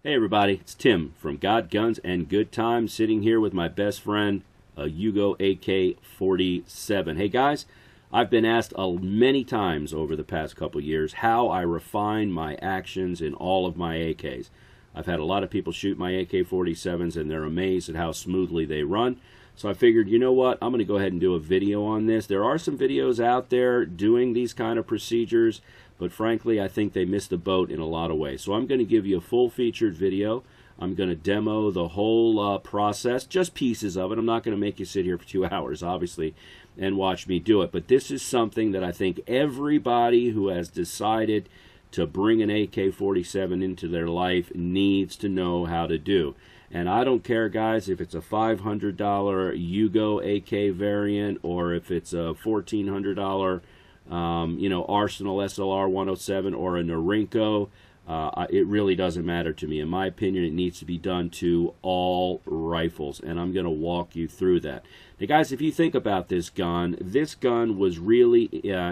Hey everybody, it's Tim from God, Guns, and Good Times, sitting here with my best friend, a Yugo AK47. Hey guys, I've been asked many times over the past couple years how I refine my actions in all of my AKs. I've had a lot of people shoot my AK-47s and they're amazed at how smoothly they run. So I figured, you know what, I'm going to go ahead and do a video on this. There are some videos out there doing these kind of procedures, but frankly, I think they missed the boat in a lot of ways. So I'm going to give you a full-featured video. I'm going to demo the whole process, just pieces of it. I'm not going to make you sit here for 2 hours, obviously, and watch me do it. But this is something that I think everybody who has decided to bring an AK-47 into their life needs to know how to do. And I don't care, guys, if it's a $500 Yugo AK variant or if it's a $1,400 Arsenal SLR 107 or a Norinco. It really doesn't matter to me. In my opinion, it needs to be done to all rifles, and I'm going to walk you through that. Now, guys, if you think about this gun was really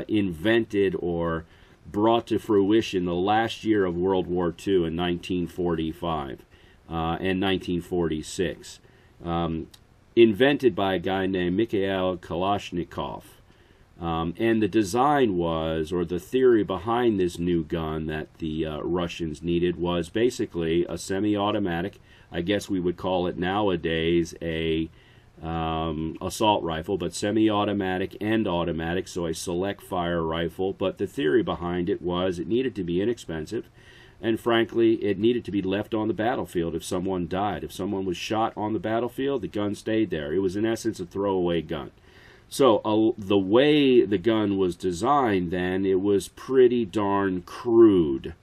invented or brought to fruition the last year of World War II in 1945 and 1946. Invented by a guy named Mikhail Kalashnikov. And the design was, or the theory behind this new gun that the Russians needed was basically a semi-automatic. I guess we would call it nowadays a assault rifle, but semi-automatic and automatic, so a select fire rifle. But the theory behind it was it needed to be inexpensive, and frankly, it needed to be left on the battlefield if someone died. If someone was shot on the battlefield, the gun stayed there. It was, in essence, a throwaway gun. So the way the gun was designed then, it was pretty darn crude.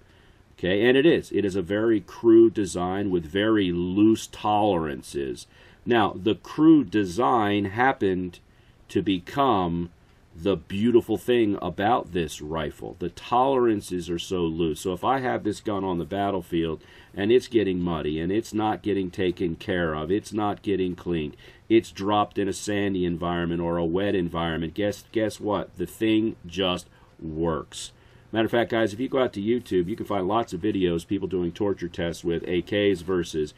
Okay, and it is a very crude design with very loose tolerances. Now, the crude design happened to become the beautiful thing about this rifle. The tolerances are so loose. So if I have this gun on the battlefield and it's getting muddy and it's not getting taken care of, it's not getting cleaned, it's dropped in a sandy environment or a wet environment, guess what? The thing just works. Matter of fact, guys, if you go out to YouTube, you can find lots of videos, people doing torture tests with AKs versus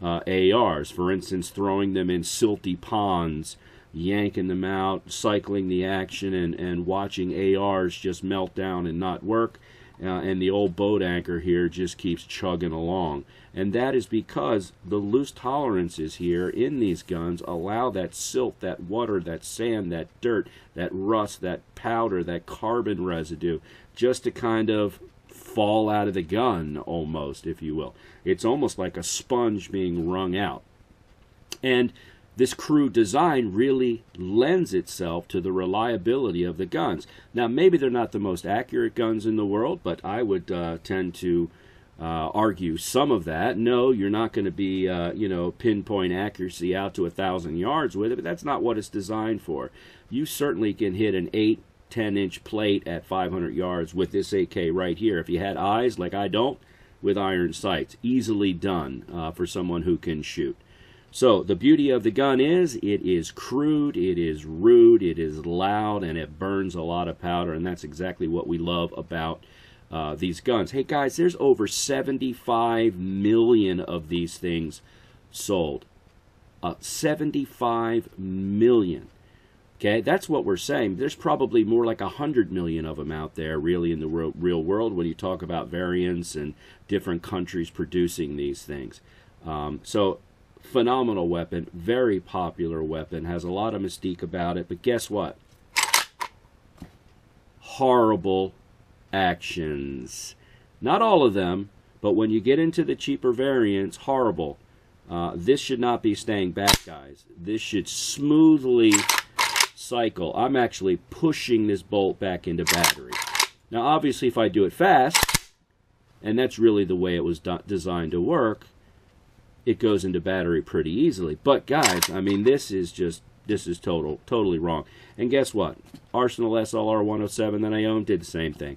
ARs. For instance, throwing them in silty ponds, yanking them out, cycling the action, and watching ARs just melt down and not work. And the old boat anchor here just keeps chugging along. And that is because the loose tolerances here in these guns allow that silt, that water, that sand, that dirt, that rust, that powder, that carbon residue just to kind of fall out of the gun almost, if you will. It's almost like a sponge being wrung out. And this crude design really lends itself to the reliability of the guns. Now, maybe they're not the most accurate guns in the world, but I would tend to argue some of that. No, you're not going to be, pinpoint accuracy out to 1,000 yards with it, but that's not what it's designed for. You certainly can hit an 8-10-inch plate at 500 yards with this AK right here. If you had eyes, like I don't, with iron sights. Easily done for someone who can shoot. So the beauty of the gun is it is crude, it is rude, it is loud, and it burns a lot of powder, and that's exactly what we love about these guns. Hey guys, there's over 75 million of these things sold. 75 million. Okay, that's what we're saying. There's probably more like 100 million of them out there really in the real world when you talk about variants and different countries producing these things. So phenomenal weapon, very popular weapon, has a lot of mystique about it, but guess what? Horrible actions. Not all of them, but when you get into the cheaper variants, horrible. This should not be staying back, guys. This should smoothly cycle. I'm actually pushing this bolt back into battery. Now, obviously, if I do it fast, and that's really the way it was designed to work, it goes into battery pretty easily. But guys, I mean, this is totally wrong. And guess what? Arsenal SLR 107 that I own did the same thing.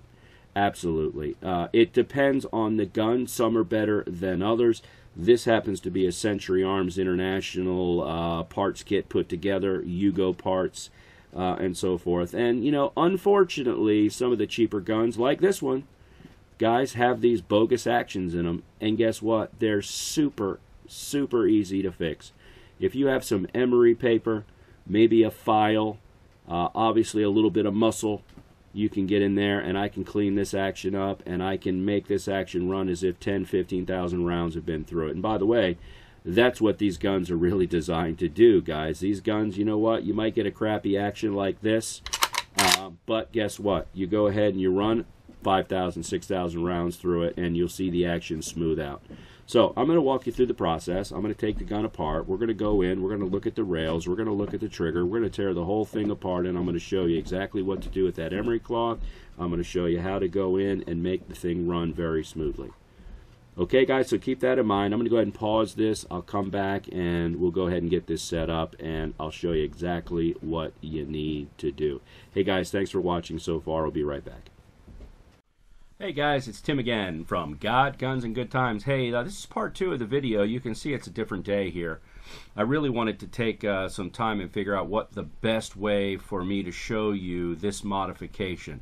Absolutely. It depends on the gun. Some are better than others. This happens to be a Century Arms International parts kit put together, Yugo parts, and so forth. And, you know, unfortunately, some of the cheaper guns, like this one, guys have these bogus actions in them, and guess what? They're super easy to fix. If you have some emery paper, maybe a file, obviously a little bit of muscle, you can get in there and I can clean this action up, and I can make this action run as if 10,000-15,000 rounds have been through it. And by the way, that's what these guns are really designed to do, guys. These guns, you know what? You might get a crappy action like this, but guess what? You go ahead and you run 5,000, 6,000 rounds through it, and you'll see the action smooth out. So I'm going to walk you through the process. I'm going to take the gun apart. We're going to go in. We're going to look at the rails. We're going to look at the trigger. We're going to tear the whole thing apart, and I'm going to show you exactly what to do with that emery cloth. I'm going to show you how to go in and make the thing run very smoothly. Okay, guys, so keep that in mind. I'm going to go ahead and pause this. I'll come back, and we'll go ahead and get this set up, and I'll show you exactly what you need to do. Hey, guys, thanks for watching so far. I'll be right back. Hey guys, it's Tim again from God, Guns, and Good Times. Hey, this is part 2 of the video. You can see it's a different day here. I really wanted to take some time and figure out what the best way for me to show you this modification.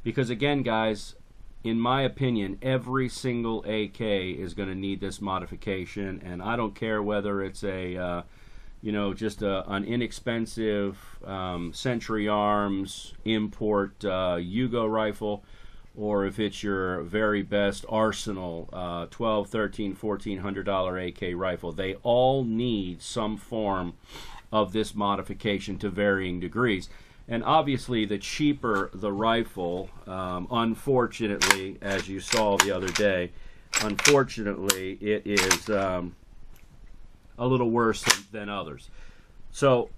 Because again, guys, in my opinion, every single AK is going to need this modification, and I don't care whether it's a, you know, just an inexpensive Century Arms import Yugo rifle, or if it's your very best Arsenal $12, $13, $1,400 AK rifle. They all need some form of this modification to varying degrees. And obviously the cheaper the rifle, unfortunately, as you saw the other day, unfortunately it is a little worse than others. So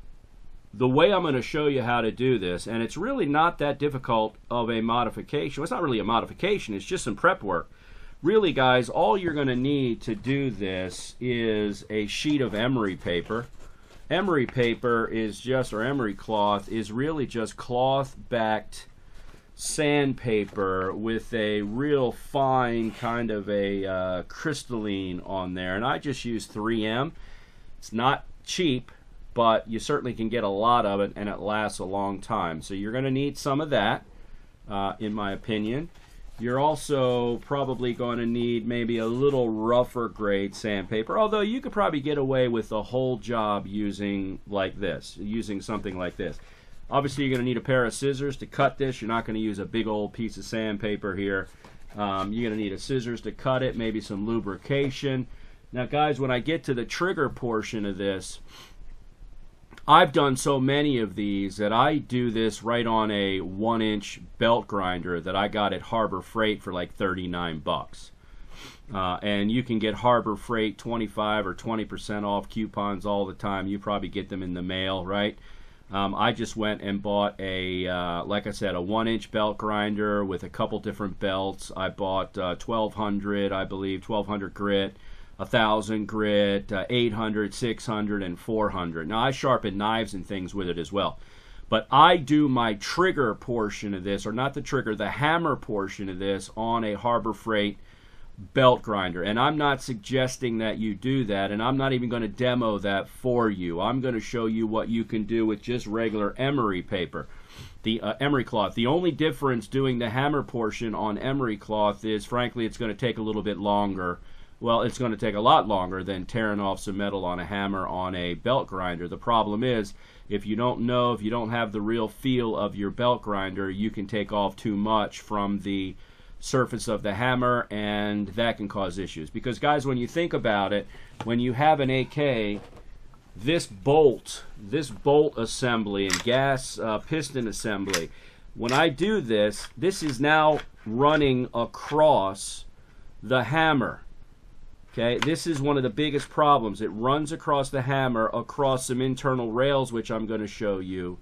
the way I'm going to show you how to do this, and it's really not that difficult of a modification. Well, it's not really a modification, it's just some prep work. Really, guys, all you're going to need to do this is a sheet of emery paper. Emery paper is just, or emery cloth, is really just cloth-backed sandpaper with a real fine kind of a crystalline on there. And I just use 3M. It's not cheap, but you certainly can get a lot of it, and it lasts a long time. So you're going to need some of that, in my opinion. You're also probably going to need maybe a little rougher grade sandpaper, although you could probably get away with the whole job using like this, using something like this. Obviously, you're going to need a pair of scissors to cut this. You're not going to use a big old piece of sandpaper here. You're going to need a scissors to cut it, maybe some lubrication. Now, guys, when I get to the trigger portion of this, I've done so many of these that I do this right on a 1-inch belt grinder that I got at Harbor Freight for like 39 bucks. And you can get Harbor Freight 25 or 20% off coupons all the time. You probably get them in the mail, right? I just went and bought a, like I said, a 1-inch belt grinder with a couple different belts. I bought 1200, I believe, 1200 grit, 1000 grit, 800, 600, and 400. Now I sharpen knives and things with it as well. But I do my trigger portion of this, or not the trigger, the hammer portion of this on a Harbor Freight belt grinder. And I'm not suggesting that you do that, and I'm not even going to demo that for you. I'm going to show you what you can do with just regular emery paper, the emery cloth. The only difference doing the hammer portion on emery cloth is, frankly, it's going to take a little bit longer. Well, it's going to take a lot longer than tearing off some metal on a hammer on a belt grinder. The problem is, if you don't know, if you don't have the real feel of your belt grinder, you can take off too much from the surface of the hammer, and that can cause issues. Because, guys, when you think about it, when you have an AK, this bolt assembly and gas piston assembly, when I do this, this is now running across the hammer. Okay, this is one of the biggest problems. It runs across the hammer, across some internal rails, which I'm going to show you.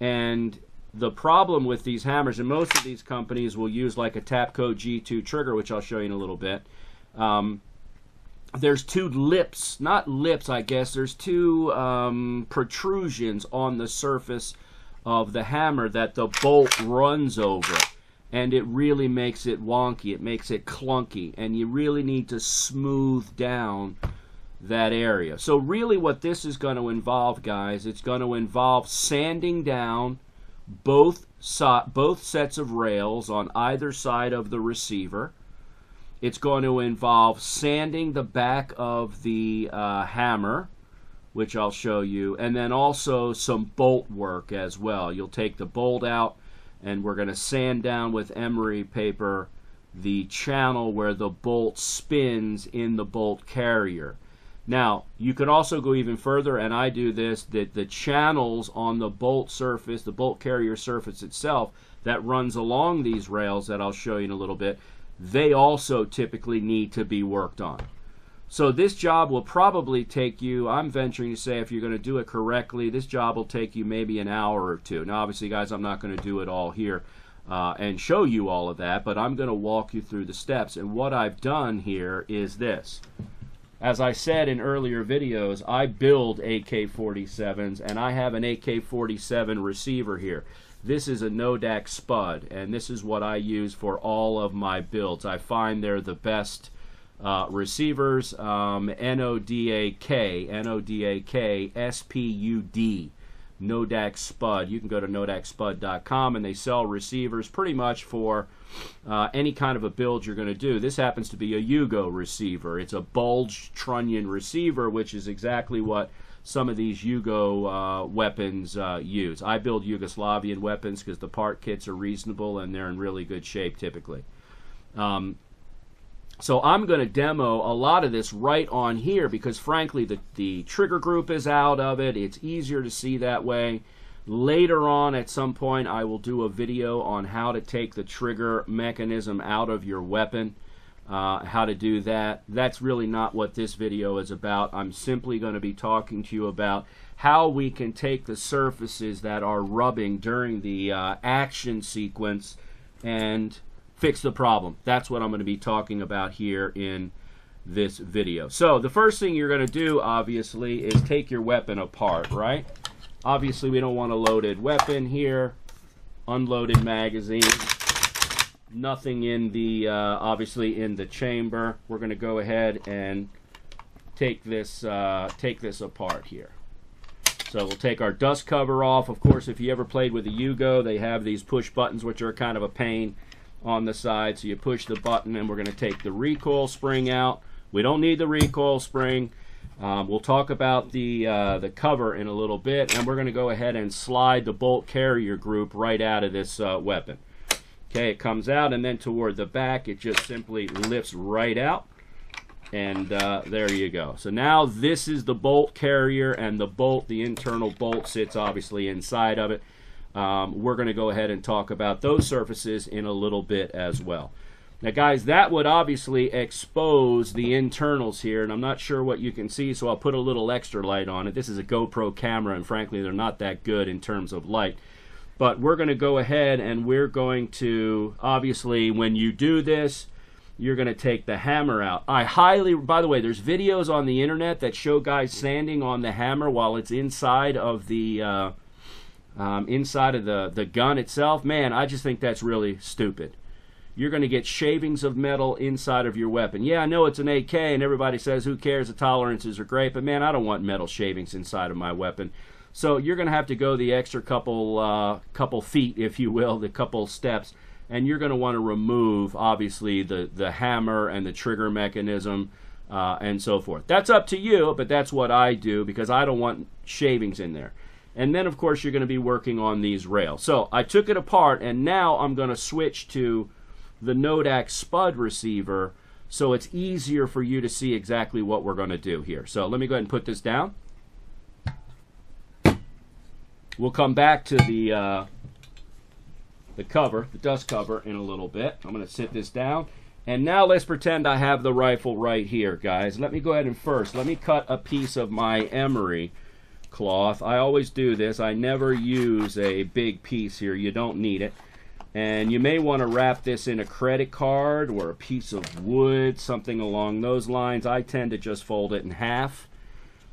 And the problem with these hammers, and most of these companies will use like a Tapco G2 trigger, which I'll show you in a little bit. There's two lips, not lips, I guess. There's two protrusions on the surface of the hammer that the bolt runs over. And it really makes it wonky, it makes it clunky, and you really need to smooth down that area. So really what this is going to involve, guys, it's going to involve sanding down both sets of rails on either side of the receiver. It's going to involve sanding the back of the hammer, which I'll show you, and then also some bolt work as well. You'll take the bolt out, and we're going to sand down with emery paper the channel where the bolt spins in the bolt carrier. Now, you could also go even further, and I do this, that the channels on the bolt surface, the bolt carrier surface itself, that runs along these rails that I'll show you in a little bit, they also typically need to be worked on. So this job will probably take you, I'm venturing to say, if you're going to do it correctly, this job will take you maybe an hour or two. Now, obviously, guys, I'm not going to do it all here and show you all of that, but I'm going to walk you through the steps. And what I've done here is this. As I said in earlier videos, I build AK-47s, and I have an AK-47 receiver here. This is a Nodak Spud, and this is what I use for all of my builds. I find they're the best receivers. Nodak SPUD, Nodak Spud. You can go to nodakspud.com, and they sell receivers pretty much for any kind of a build you're going to do. This happens to be a Yugo receiver. It's a bulge trunnion receiver, which is exactly what some of these Yugo weapons use. I build Yugoslavian weapons because the part kits are reasonable and they're in really good shape typically. So I'm going to demo a lot of this right on here because frankly the trigger group is out of it. It's easier to see that way. Later on at some point I will do a video on how to take the trigger mechanism out of your weapon. How to do that. That's really not what this video is about. I'm simply going to be talking to you about how we can take the surfaces that are rubbing during the action sequence and fix the problem. That's what I'm going to be talking about here in this video. So the first thing you're going to do, obviously, is take your weapon apart, right? Obviously, we don't want a loaded weapon here. Unloaded magazine. Nothing in the, obviously, in the chamber. We're going to go ahead and take this apart here. So we'll take our dust cover off. Of course, if you ever played with a Yugo, they have these push buttons, which are kind of a pain on the side. So you push the button, and we're going to take the recoil spring out. We don't need the recoil spring. We'll talk about the cover in a little bit, and we're going to go ahead and slide the bolt carrier group right out of this weapon. Okay, it comes out, and then toward the back, it just simply lifts right out, and there you go. So now this is the bolt carrier, and the bolt, the internal bolt, sits obviously inside of it. We're going to go ahead and talk about those surfaces in a little bit as well. Now, guys, that would obviously expose the internals here, and I'm not sure what you can see, so I'll put a little extra light on it. This is a GoPro camera, and frankly, they're not that good in terms of light. But we're going to go ahead and we're going to, obviously, when you do this, you're going to take the hammer out. I highly, by the way, there's videos on the internet that show guys sanding on the hammer while it's inside of the gun itself. Man, I just think that's really stupid. You're going to get shavings of metal inside of your weapon. Yeah, I know it's an AK, and everybody says, who cares, the tolerances are great, but man, I don't want metal shavings inside of my weapon. So you're going to have to go the extra couple feet, if you will, the couple steps, and you're going to want to remove, obviously, the hammer and the trigger mechanism and so forth. That's up to you, but that's what I do because I don't want shavings in there. And then, of course, you're going to be working on these rails. So I took it apart, and now I'm going to switch to the Nodak Spud receiver so it's easier for you to see exactly what we're going to do here. So let me go ahead and put this down. We'll come back to the cover, the dust cover, in a little bit. I'm going to sit this down. And now let's pretend I have the rifle right here, guys. Let me go ahead and first, let me cut a piece of my emery cloth. I always do this. I never use a big piece here. You don't need it. And you may want to wrap this in a credit card or a piece of wood, something along those lines. I tend to just fold it in half.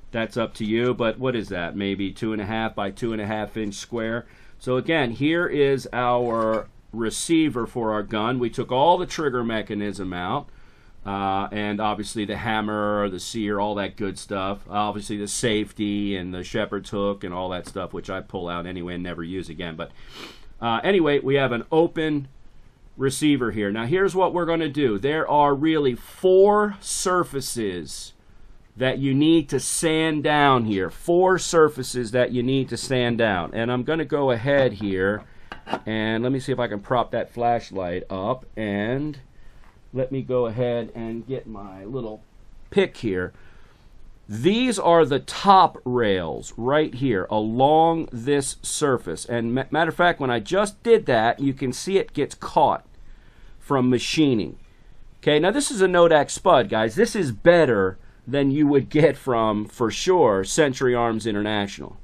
That's up to you, but what is that? Maybe 2.5 by 2.5 inch square. So again, here is our receiver for our gun. We took all the trigger mechanism out. and obviously the hammer, the sear, all that good stuff. Obviously the safety and the shepherd's hook and all that stuff, which I pull out anyway and never use again. But anyway, we have an open receiver here. Now here's what we're going to do. There are really 4 surfaces that you need to sand down here. 4 surfaces that you need to sand down. And I'm going to go ahead here and let me see if I can prop that flashlight up, and let me go ahead and get my little pick here. These are the top rails right here along this surface. And matter of fact, when I just did that, you can see it gets caught from machining. Okay, now this is a Nodak spud, guys. This is better than you would get from, for sure, Century Arms International.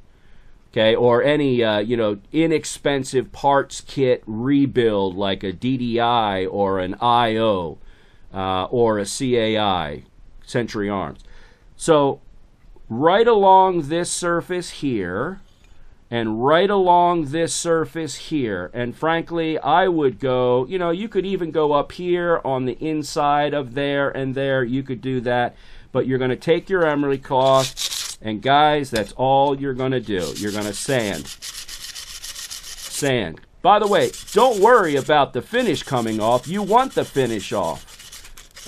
Okay, or any you know, inexpensive parts kit rebuild like a DDI or an IO or a CAI, Century Arms. So right along this surface here and right along this surface here, and frankly I would go, you know, you could even go up here on the inside of there and there, you could do that, but you're going to take your emery cloth. And guys, that's all you're going to do. You're going to sand. Sand. By the way, don't worry about the finish coming off. You want the finish off.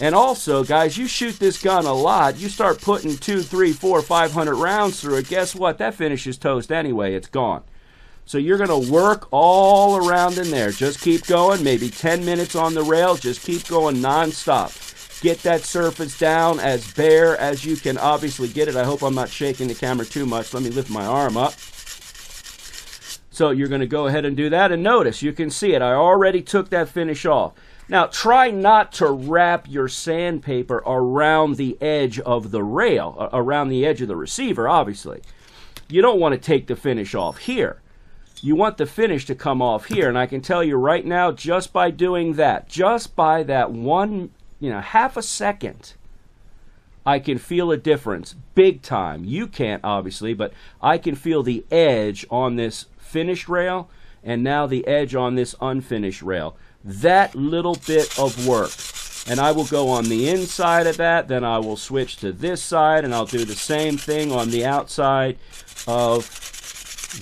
And also, guys, you shoot this gun a lot. You start putting 2, 3, 4, 500 rounds through it. Guess what? That finish is toast anyway. It's gone. So you're going to work all around in there. Just keep going. Maybe 10 minutes on the rail. Just keep going nonstop. Get that surface down as bare as you can obviously get it. I hope I'm not shaking the camera too much. Let me lift my arm up. So you're going to go ahead and do that. And notice, you can see it. I already took that finish off. Now, try not to wrap your sandpaper around the edge of the rail, around the edge of the receiver, obviously. You don't want to take the finish off here. You want the finish to come off here. And I can tell you right now, just by doing that, just by that one, you know, half a second, I can feel a difference big time. You can't, obviously, but I can feel the edge on this finished rail and now the edge on this unfinished rail. That little bit of work. And I will go on the inside of that, then I will switch to this side, and I'll do the same thing on the outside of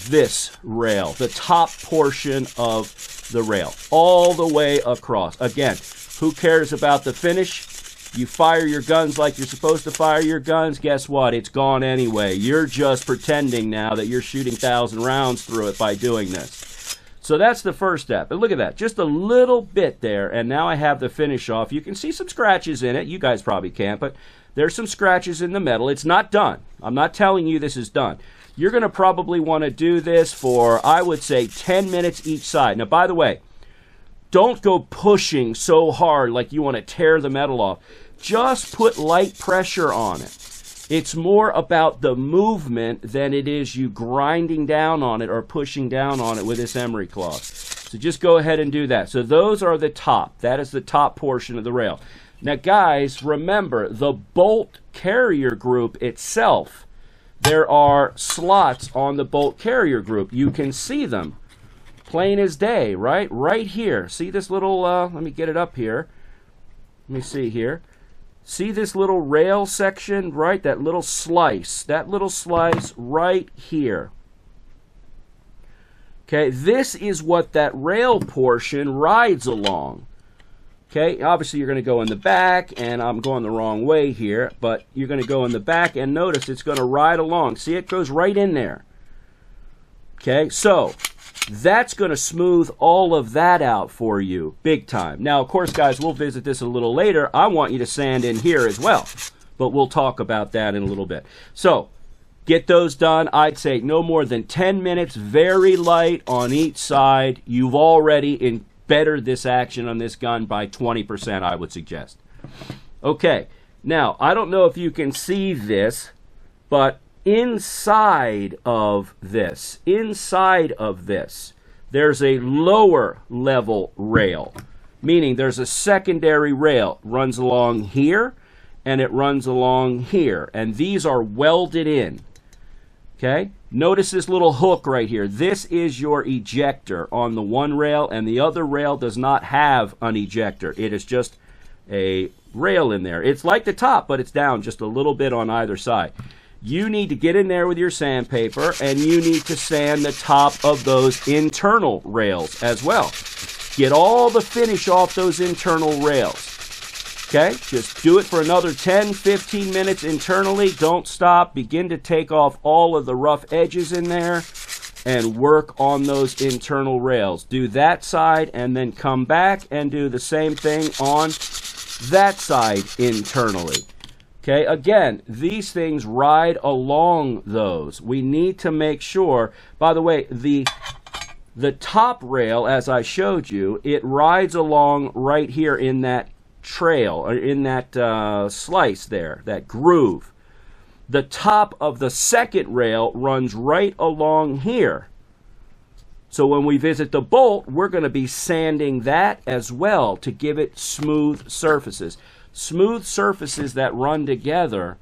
this rail, the top portion of the rail, all the way across. Again, who cares about the finish? You fire your guns like you're supposed to fire your guns. Guess what? It's gone anyway. You're just pretending now that you're shooting 1,000 rounds through it by doing this. So that's the first step. And look at that. Just a little bit there. And now I have the finish off. You can see some scratches in it. You guys probably can't, but there's some scratches in the metal. It's not done. I'm not telling you this is done. You're going to probably want to do this for, I would say, 10 minutes each side. Now, by the way, don't go pushing so hard like you want to tear the metal off. Just put light pressure on it. It's more about the movement than it is you grinding down on it or pushing down on it with this emery cloth. So just go ahead and do that. So those are the top. That is the top portion of the rail. Now, guys, remember, the bolt carrier group itself, there are slots on the bolt carrier group. You can see them. Plain as day, right? Right here. See this little, let me get it up here. Let me see here. See this little rail section, right? That little slice right here. Okay, this is what that rail portion rides along. Okay, obviously you're going to go in the back, and I'm going the wrong way here, but you're going to go in the back, and notice it's going to ride along. See, it goes right in there. Okay, so that's going to smooth all of that out for you big time. Now, of course, guys, we'll visit this a little later. I want you to sand in here as well, but we'll talk about that in a little bit. So get those done. I'd say no more than 10 minutes, very light on each side. You've already bettered this action on this gun by 20%, I would suggest. Okay, now, I don't know if you can see this, but inside of this, there's a lower level rail, meaning there's a secondary rail. It runs along here, and it runs along here, and these are welded in. Okay, notice this little hook right here. This is your ejector on the one rail, and the other rail does not have an ejector. It is just a rail in there. It's like the top, but it's down just a little bit on either side. You need to get in there with your sandpaper, and you need to sand the top of those internal rails as well. Get all the finish off those internal rails. Okay, just do it for another 10, 15 minutes internally. Don't stop. Begin to take off all of the rough edges in there and work on those internal rails. Do that side and then come back and do the same thing on that side internally. Okay, again, these things ride along those. We need to make sure, by the way, the top rail, as I showed you, it rides along right here in that trail, or in that slice there, that groove. The top of the second rail runs right along here. So when we visit the bolt, we're going to be sanding that as well to give it smooth surfaces. Smooth surfaces that run together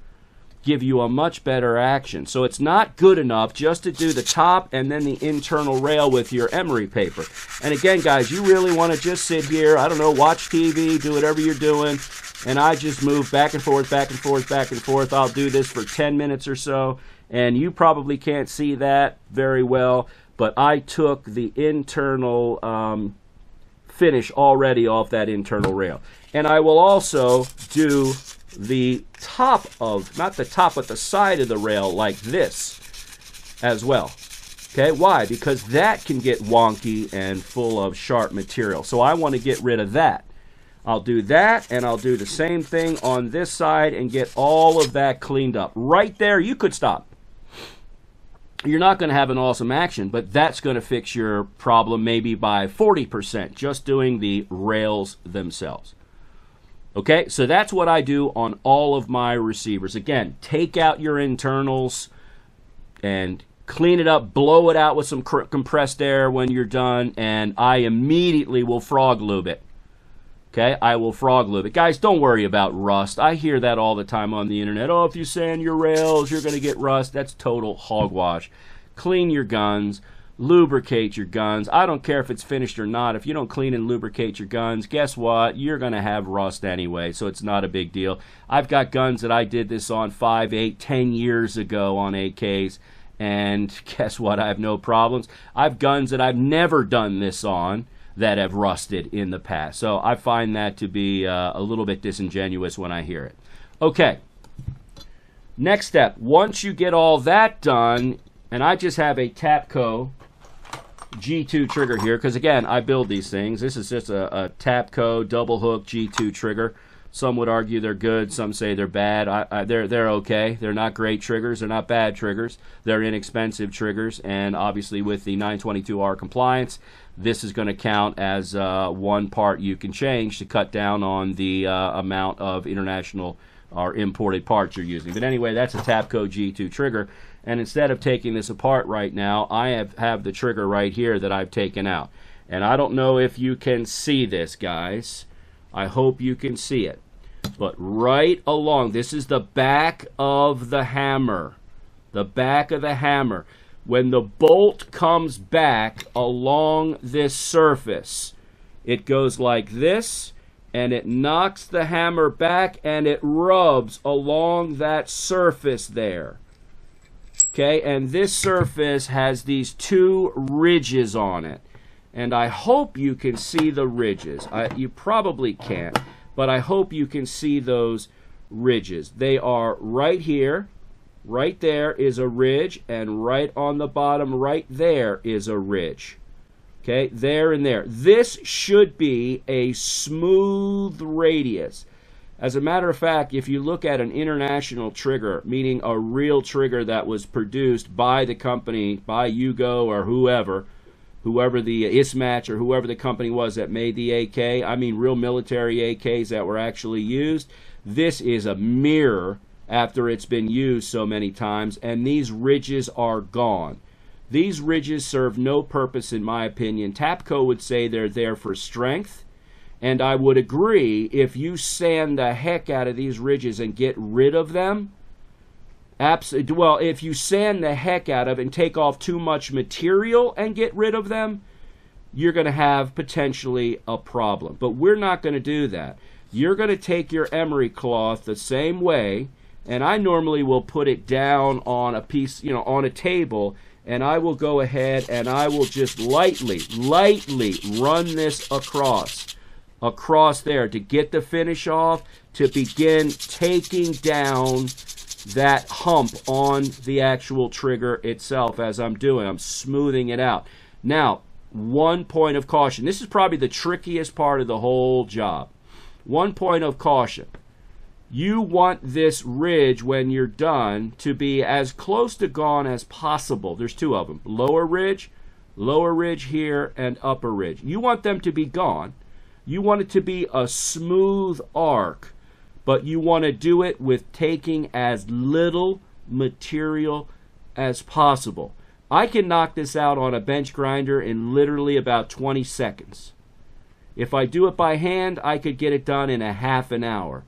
give you a much better action. So it's not good enough just to do the top and then the internal rail with your emery paper. And again, guys, you really want to just sit here, I don't know, watch TV, do whatever you're doing, and I just move back and forth, back and forth, back and forth. I'll do this for 10 minutes or so, and you probably can't see that very well, but I took the internal finish already off that internal rail. And I will also do the top of, not the top, but the side of the rail like this as well. Okay, why? Because that can get wonky and full of sharp material. So I want to get rid of that. I'll do that, and I'll do the same thing on this side and get all of that cleaned up. Right there, you could stop. You're not going to have an awesome action, but that's going to fix your problem maybe by 40%, just doing the rails themselves. Okay, so that's what I do on all of my receivers. Again, take out your internals and clean it up, blow it out with some compressed air when you're done, and I immediately will frog lube it. Okay, I will frog lube it. Guys, don't worry about rust. I hear that all the time on the internet. Oh, if you sand your rails, you're going to get rust. That's total hogwash. Clean your guns. Lubricate your guns. I don't care if it's finished or not. If you don't clean and lubricate your guns, guess what? You're going to have rust anyway, so it's not a big deal. I've got guns that I did this on 5, 8, 10 years ago on AKs, and guess what? I have no problems. I've guns that I've never done this on that have rusted in the past. So I find that to be a little bit disingenuous when I hear it. Okay. Next step. Once you get all that done, and I just have a Tapco G2 trigger here, because again, I build these things. This is just a Tapco double hook G2 trigger. Some would argue they're good. Some say they're bad. They're okay. They're not great triggers. They're not bad triggers. They're inexpensive triggers. And obviously with the 922R compliance, this is going to count as one part you can change to cut down on the amount of international or imported parts you're using. But anyway, that's a Tapco G2 trigger. And instead of taking this apart right now, I have the trigger right here that I've taken out. And I don't know if you can see this, guys. I hope you can see it. But right along, this is the back of the hammer. The back of the hammer. When the bolt comes back along this surface, it goes like this, and it knocks the hammer back, and it rubs along that surface there. Okay, and this surface has these two ridges on it. And I hope you can see the ridges. You probably can't, but I hope you can see those ridges. They are right here. Right there is a ridge, and right on the bottom right there is a ridge. Okay, there and there. This should be a smooth radius. As a matter of fact, if you look at an international trigger, meaning a real trigger that was produced by the company, by Yugo or whoever the Ismatch or whoever the company was that made the AK, I mean real military AKs that were actually used, this is a mirror after it's been used so many times, and these ridges are gone. These ridges serve no purpose in my opinion. Tapco would say they're there for strength, and I would agree if you sand the heck out of these ridges and get rid of them. Well, if you sand the heck out of and take off too much material and get rid of them, you're going to have potentially a problem. But we're not going to do that. you're going to take your emery cloth the same way, and I normally will put it down on a piece, on a table, and I will go ahead and I will just lightly run this across there to get the finish off, to begin taking down that hump on the actual trigger itself. As I'm doing, I'm smoothing it out. Now, one point of caution. This is probably the trickiest part of the whole job. One point of caution. You want this ridge, when you're done, to be as close to gone as possible. There's two of them. Lower ridge here, and upper ridge. You want them to be gone. You want it to be a smooth arc, but you want to do it with taking as little material as possible. I can knock this out on a bench grinder in literally about 20 seconds. If I do it by hand, I could get it done in a half an hour.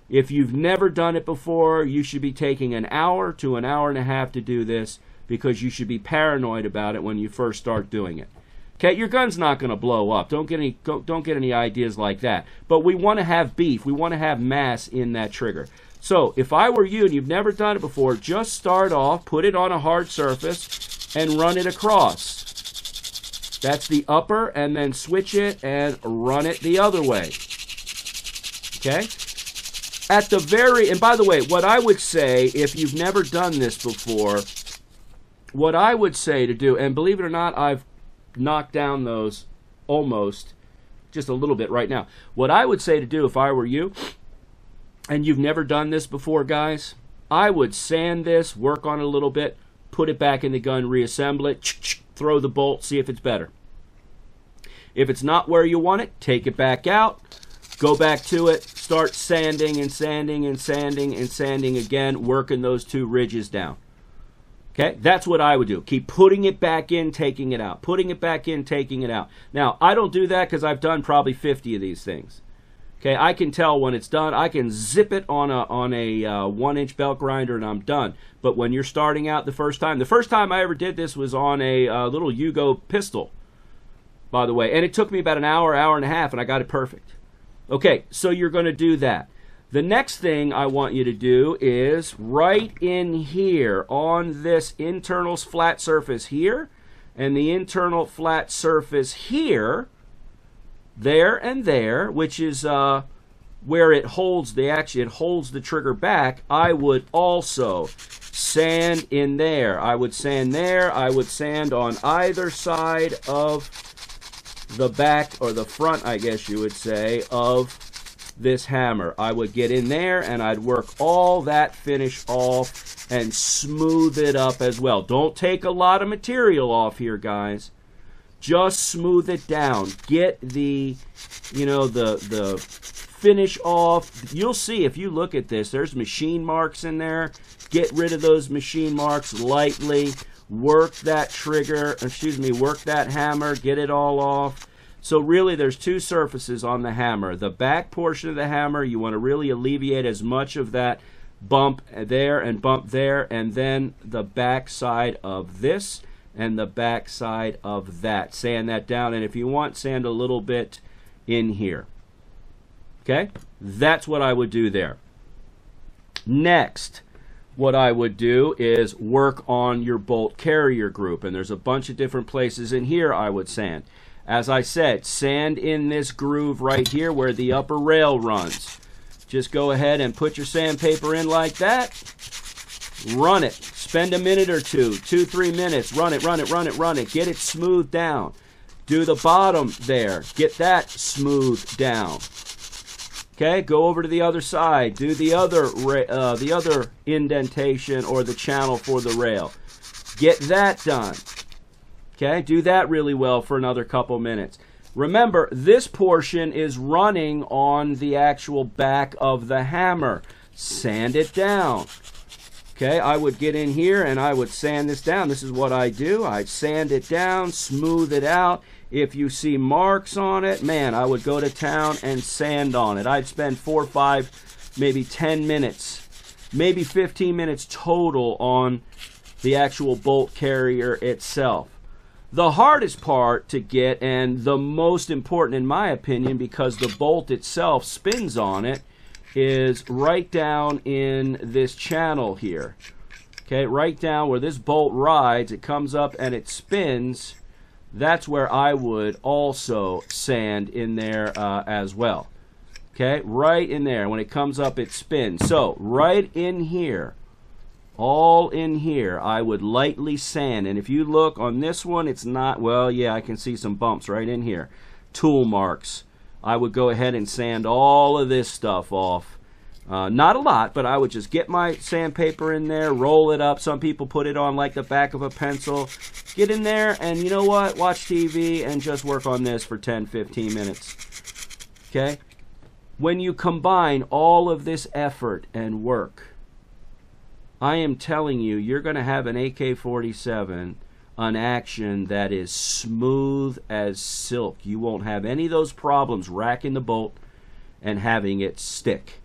If you've never done it before, you should be taking an hour to an hour and a half to do this, because you should be paranoid about it when you first start doing it. Okay, your gun's not going to blow up. Don't get any ideas like that. But we want to have beef. We want to have mass in that trigger. So if I were you and you've never done it before, just start off, put it on a hard surface, and run it across. That's the upper, and then switch it and run it the other way. Okay? At the very, and by the way, what I would say, if you've never done this before, what I would say to do, and believe it or not, I've knocked down those almost just a little bit right now. What I would say to do if I were you, and you've never done this before, guys, I would sand this, work on it a little bit, put it back in the gun, reassemble it, throw the bolt, see if it's better. If it's not where you want it, take it back out, go back to it, start sanding and sanding and sanding and sanding again, working those two ridges down. Okay, that's what I would do. Keep putting it back in, taking it out. Putting it back in, taking it out. Now, I don't do that because I've done probably 50 of these things. Okay, I can tell when it's done. I can zip it on a 1-inch belt grinder and I'm done. But when you're starting out the first time I ever did this was on a little Yugo pistol, by the way. And it took me about an hour, hour and a half, and I got it perfect. Okay, so you're going to do that. The next thing I want you to do is right in here on this internal flat surface here and the internal flat surface here, there and there, which is where it holds it holds the trigger back. I would also sand in there. I would sand there. I would sand on either side of the back, or the front, I guess you would say, of this hammer. I would get in there and I'd work all that finish off and smooth it up as well. Don't take a lot of material off here, guys. Just smooth it down. Get the, the finish off. You'll see if you look at this, there's machine marks in there. Get rid of those machine marks lightly. Work that trigger, work that hammer, get it all off. So really there's two surfaces on the hammer. The back portion of the hammer, you want to really alleviate as much of that bump there, and then the back side of this and the back side of that. Sand that down, and if you want, sand a little bit in here. Okay? That's what I would do there. Next, what I would do is work on your bolt carrier group, and there's a bunch of different places in here I would sand. As I said, sand in this groove right here where the upper rail runs. Just go ahead and put your sandpaper in like that. Run it. Spend a minute or two, 2-3 minutes. Run it, run it, run it, run it. Get it smoothed down. Do the bottom there. Get that smoothed down. Okay, go over to the other side. Do the other indentation or the channel for the rail. Get that done. Okay, do that really well for another couple minutes. Remember, this portion is running on the actual back of the hammer. Sand it down. Okay, I would get in here and I would sand this down. This is what I do. I'd sand it down, smooth it out. If you see marks on it, man, I would go to town and sand on it. I'd spend 4, 5, maybe 10 minutes, maybe 15 minutes total on the actual bolt carrier itself. The hardest part to get, and the most important in my opinion, because the bolt itself spins on it, is right down in this channel here. Okay, right down where this bolt rides, it comes up and it spins. That's where I would also sand in there as well. Okay, right in there. When it comes up, it spins. So, right in here, all in here, I would lightly sand. And if you look on this one, it's not, well, yeah, I can see some bumps right in here. Tool marks. I would go ahead and sand all of this stuff off. Not a lot, but I would just get my sandpaper in there, roll it up. Some people put it on like the back of a pencil. Get in there and you know what? Watch TV and just work on this for 10, 15 minutes. Okay? When you combine all of this effort and work, I am telling you, you're going to have an AK-47, an action that is smooth as silk. You won't have any of those problems racking the bolt and having it stick.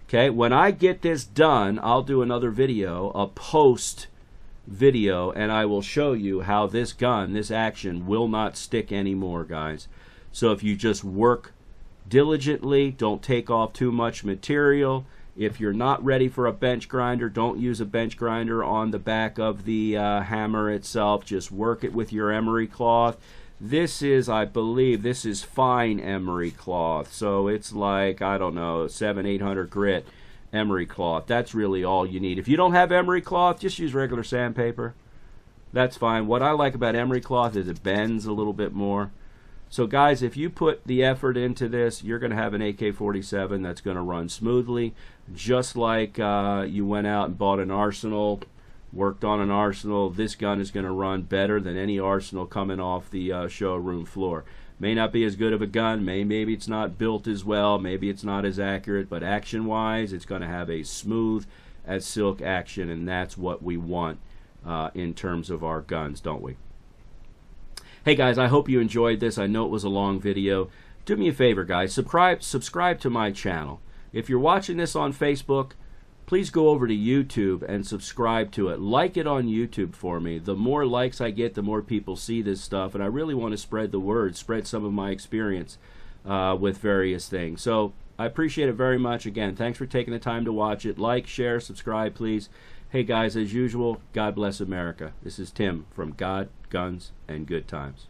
Okay, when I get this done, I'll do another video, a post video, and I will show you how this gun, this action, will not stick anymore, guys. So if you just work diligently, don't take off too much material. If you're not ready for a bench grinder, don't use a bench grinder on the back of the hammer itself. Just work it with your emery cloth. This is, I believe, this is fine emery cloth. So it's like, I don't know, 700-800 grit emery cloth. That's really all you need. If you don't have emery cloth, just use regular sandpaper. That's fine. What I like about emery cloth is it bends a little bit more. So guys, if you put the effort into this, you're going to have an AK-47 that's going to run smoothly, just like you went out and bought an Arsenal, worked on an Arsenal. This gun is going to run better than any Arsenal coming off the showroom floor. May not be as good of a gun, maybe it's not built as well, maybe it's not as accurate, but action-wise, it's going to have a smooth as silk action, and that's what we want in terms of our guns, don't we? Hey guys, I hope you enjoyed this. I know it was a long video. Do me a favor, guys. Subscribe to my channel. If you're watching this on Facebook, please go over to YouTube and subscribe to it. Like it on YouTube for me. The more likes I get, the more people see this stuff, and I really want to spread the word, spread some of my experience with various things. So I appreciate it very much. Again, thanks for taking the time to watch it. Like, share, subscribe, please. Hey guys, as usual, God bless America. This is Tim from God, Guns, and Good Times.